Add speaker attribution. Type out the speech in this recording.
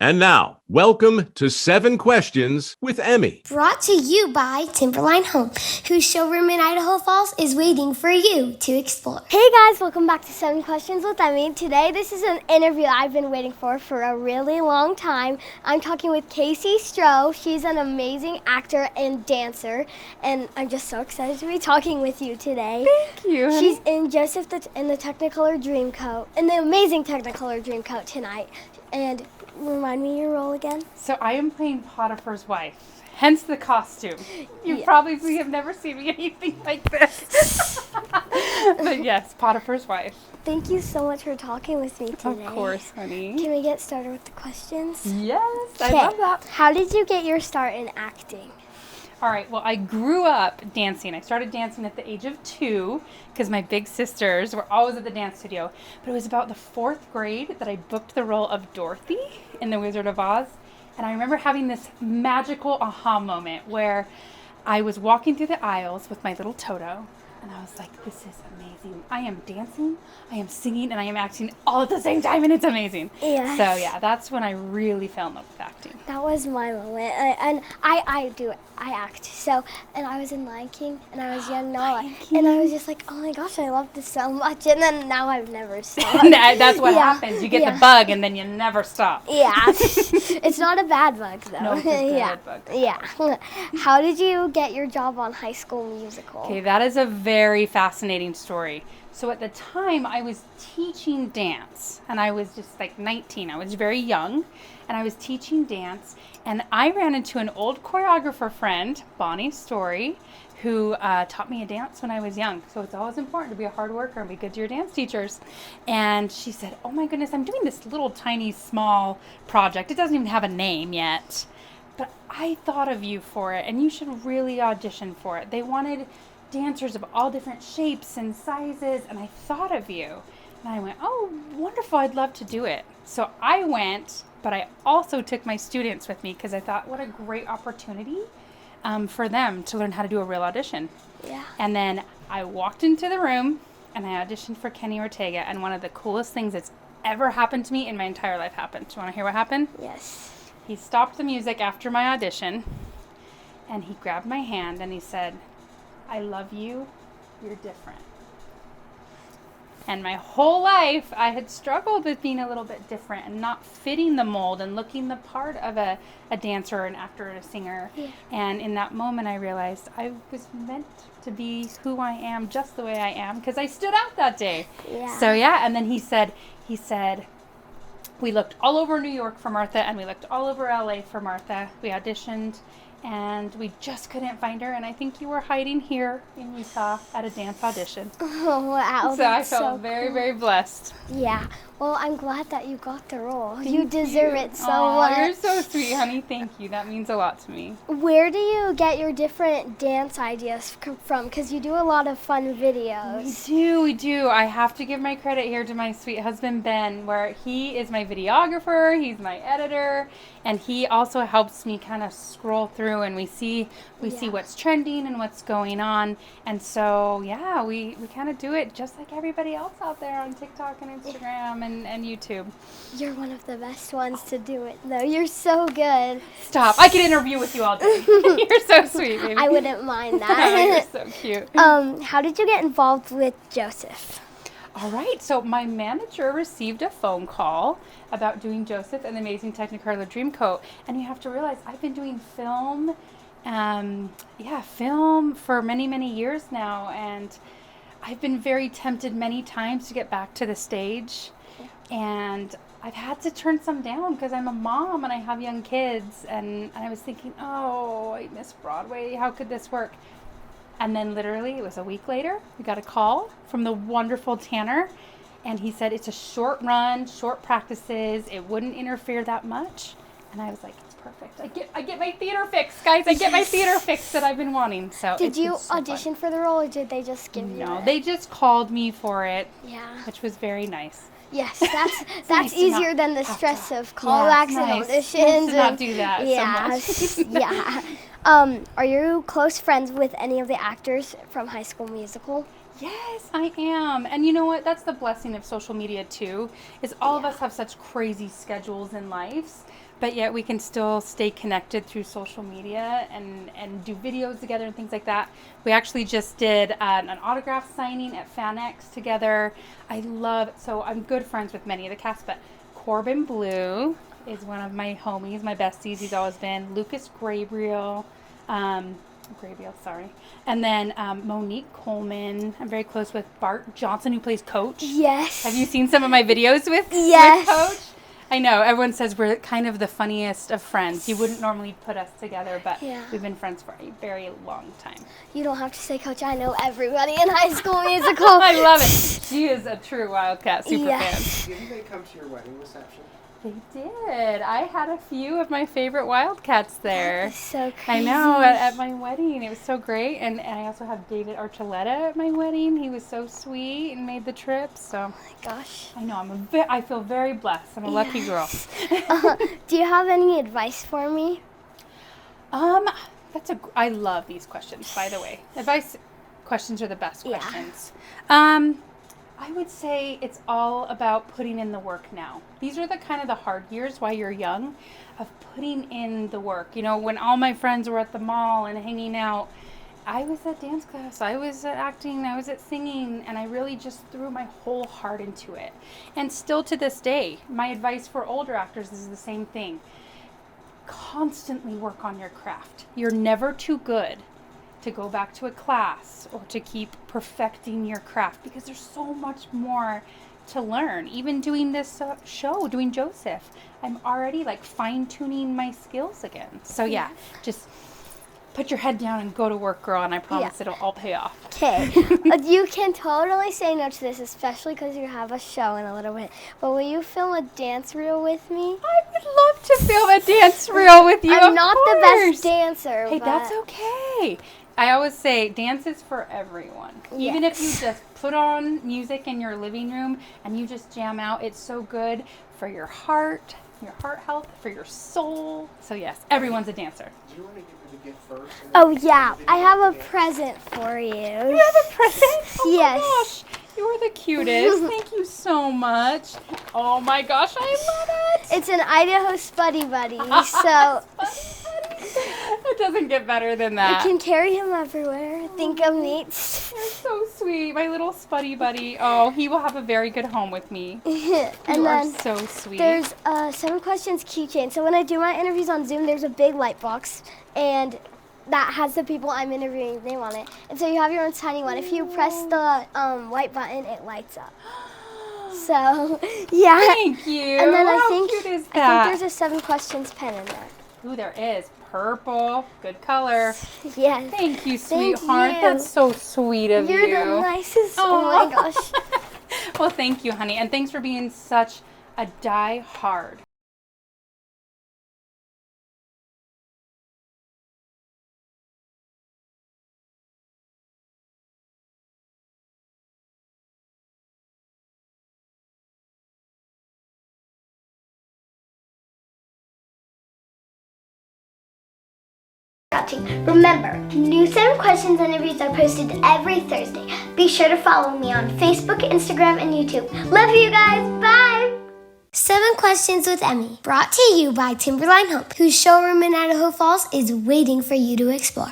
Speaker 1: And now, welcome to 7 Questions with Emmy.
Speaker 2: Brought to you by Timberline Home, whose showroom in Idaho Falls is waiting for you to explore. Hey guys, welcome back to 7 Questions with Emmy. Today, this is an interview I've been waiting for a really long time. I'm talking with KayCee Stroh. She's an amazing actor and dancer, and I'm just so excited to be talking with you today.
Speaker 3: Thank you.
Speaker 2: She's in Joseph in the Technicolor Dreamcoat, in the Amazing Technicolor Dreamcoat tonight. And remind me your role again.
Speaker 3: So I am playing Potiphar's wife, hence the costume. You probably have never seen me anything like this. But yes, Potiphar's wife.
Speaker 2: Thank you so much for talking with me today.
Speaker 3: Of course, honey.
Speaker 2: Can we get started with the questions?
Speaker 3: Yes, I love that.
Speaker 2: How did you get your start in acting?
Speaker 3: All right, well, I grew up dancing. I started dancing at the age of 2 because my big sisters were always at the dance studio. But it was about the 4th grade that I booked the role of Dorothy in The Wizard of Oz. And I remember having this magical aha moment where I was walking through the aisles with my little Toto. And I was like, this is amazing. I am dancing, I am singing, and I am acting all at the same time, and it's amazing.
Speaker 2: Yes.
Speaker 3: So yeah, that's when I really fell in love with acting.
Speaker 2: That was my moment. And I do it. I act. So, and I was in Lion King, and I was young Nala. And I was just like, oh my gosh, I love this so much. And then now I've never stopped.
Speaker 3: That's what happens. You get the bug, and then you never stop.
Speaker 2: Yeah. It's not a bad bug, though.
Speaker 3: No, it's a good bug.
Speaker 2: Yeah. How did you get your job on High School Musical?
Speaker 3: Okay, that is a very fascinating story. So at the time, I was teaching dance, and I was just like 19. I was very young, and I was teaching dance, and I ran into an old choreographer friend, Bonnie Story, who taught me a dance when I was young. So it's always important to be a hard worker and be good to your dance teachers. And she said, oh my goodness, I'm doing this little tiny small project. It doesn't even have a name yet, but I thought of you for it, and you should really audition for it. They wanted dancers of all different shapes and sizes, and I thought of you. And I went, oh, wonderful, I'd love to do it. So I went, but I also took my students with me because I thought, what a great opportunity for them to learn how to do a real audition.
Speaker 2: Yeah.
Speaker 3: And then I walked into the room, and I auditioned for Kenny Ortega, and one of the coolest things that's ever happened to me in my entire life happened. Do you want to hear what happened?
Speaker 2: Yes.
Speaker 3: He stopped the music after my audition, and he grabbed my hand, and he said, I love you, you're different. And my whole life, I had struggled with being a little bit different and not fitting the mold and looking the part of a dancer or an actor or a singer. Yeah. And in that moment, I realized I was meant to be who I am, just the way I am, because I stood out that day.
Speaker 2: Yeah.
Speaker 3: So yeah, and then he said, we looked all over New York for Martha, and we looked all over LA for Martha. We auditioned, and we just couldn't find her, and I think you were hiding here in Utah at a dance audition.
Speaker 2: Oh, wow.
Speaker 3: So I felt very, very blessed.
Speaker 2: Yeah. Well, I'm glad that you got the role. You deserve it so much.
Speaker 3: You're so sweet, honey. Thank you. That means a lot to me.
Speaker 2: Where do you get your different dance ideas from? Because you do a lot of fun videos.
Speaker 3: We do. I have to give my credit here to my sweet husband, Ben, where he is my videographer, he's my editor, and he also helps me kind of scroll through, and we see what's trending and what's going on. And so, yeah, we kind of do it just like everybody else out there on TikTok and Instagram and YouTube.
Speaker 2: You're one of the best ones to do it, though. You're so good.
Speaker 3: Stop. I could interview with you all day. You're so sweet, baby.
Speaker 2: I wouldn't mind that.
Speaker 3: You're so cute.
Speaker 2: How did you get involved with Joseph?
Speaker 3: All right, so my manager received a phone call about doing Joseph and the Amazing Technicolor Dreamcoat, and you have to realize I've been doing film for many, many years now, and I've been very tempted many times to get back to the stage, and I've had to turn some down because I'm a mom and I have young kids, and I was thinking, oh, I miss Broadway, how could this work? And then literally, it was a week later, we got a call from the wonderful Tanner, and he said it's a short run, short practices, it wouldn't interfere that much. And I was like, it's perfect. I get my theater fix, guys. I get my theater fix that I've been wanting. So
Speaker 2: did you audition for the role, or did they just give you it?
Speaker 3: No, they just called me for it.
Speaker 2: Yeah.
Speaker 3: Which was very nice.
Speaker 2: Yes, that's nice easier than the stress of callbacks and auditions.
Speaker 3: Nice to not do that
Speaker 2: so much. Yeah. Are you close friends with any of the actors from High School Musical?
Speaker 3: Yes, I am. And you know what? That's the blessing of social media too, is all of us have such crazy schedules and lives. but yet we can still stay connected through social media and do videos together and things like that. We actually just did an autograph signing at FanX together. So I'm good friends with many of the cast, but Corbin Blue is one of my homies, my besties. He's always been. Lucas Gabriel, sorry. And then Monique Coleman. I'm very close with Bart Johnson, who plays Coach.
Speaker 2: Yes.
Speaker 3: Have you seen some of my videos with Coach? I know. Everyone says we're kind of the funniest of friends. You wouldn't normally put us together, but we've been friends for a very long time.
Speaker 2: You don't have to say Coach. I know everybody in High School Musical.
Speaker 3: I love it. She is a true Wildcat super fan.
Speaker 4: Didn't they come to your wedding reception?
Speaker 3: They did. I had a few of my favorite Wildcats there.
Speaker 2: That's so crazy.
Speaker 3: I know, at my wedding. It was so great. And I also have David Archuleta at my wedding. He was so sweet and made the trip. So,
Speaker 2: oh my gosh.
Speaker 3: I know. I feel very blessed. I'm a lucky girl.
Speaker 2: Do you have any advice for me?
Speaker 3: I love these questions, by the way. Advice questions are the best questions. I would say it's all about putting in the work now. These are the kind of the hard years while you're young of putting in the work. You know, when all my friends were at the mall and hanging out, I was at dance class, I was at acting, I was at singing, and I really just threw my whole heart into it. And still to this day, my advice for older actors is the same thing. Constantly work on your craft. You're never too good to go back to a class or to keep perfecting your craft, because there's so much more to learn. Even doing this show, doing Joseph, I'm already like fine-tuning my skills again. So yeah, just put your head down and go to work, girl, and I promise it'll all pay off.
Speaker 2: Okay. You can totally say no to this, especially because you have a show in a little bit. But will you film a dance reel with me?
Speaker 3: I would love to film a dance reel with you.
Speaker 2: I'm not the best dancer.
Speaker 3: Hey,
Speaker 2: but
Speaker 3: that's okay. I always say dance is for everyone. Even if you just put on music in your living room and you just jam out, it's so good for your heart health, for your soul. So yes, everyone's a dancer.
Speaker 4: Do you want to give me the gift first?
Speaker 2: Oh yeah, I have a present for you.
Speaker 3: You have a present? Oh
Speaker 2: yes.
Speaker 3: My gosh, you're the cutest. Thank you so much. Oh my gosh, I love it.
Speaker 2: It's an Idaho Spuddy Buddy, so
Speaker 3: it doesn't get better than that.
Speaker 2: I can carry him everywhere. Think of Nate.
Speaker 3: You're so sweet, my little Spuddy Buddy. Oh, he will have a very good home with me.
Speaker 2: And
Speaker 3: you are
Speaker 2: then
Speaker 3: so sweet.
Speaker 2: There's 7 questions keychain. So when I do my interviews on Zoom, there's a big light box, and that has the people I'm interviewing name on it. And so you have your own tiny one. If you press the white button, it lights up. So yeah.
Speaker 3: Thank you.
Speaker 2: And then
Speaker 3: How cute is that?
Speaker 2: I think there's a 7 questions pen in there.
Speaker 3: Ooh, there is. Purple. Good color.
Speaker 2: Yes.
Speaker 3: Thank you,
Speaker 2: Thank
Speaker 3: sweetheart.
Speaker 2: you.
Speaker 3: That's so sweet of you.
Speaker 2: You're the nicest. Oh my gosh.
Speaker 3: Well, thank you, honey. And thanks for being such a die-hard.
Speaker 2: Remember, new 7 questions interviews are posted every Thursday. Be sure to follow me on Facebook, Instagram, and YouTube. Love you guys. Bye. 7 Questions with Emmy, brought to you by Timberline Home, whose showroom in Idaho Falls is waiting for you to explore.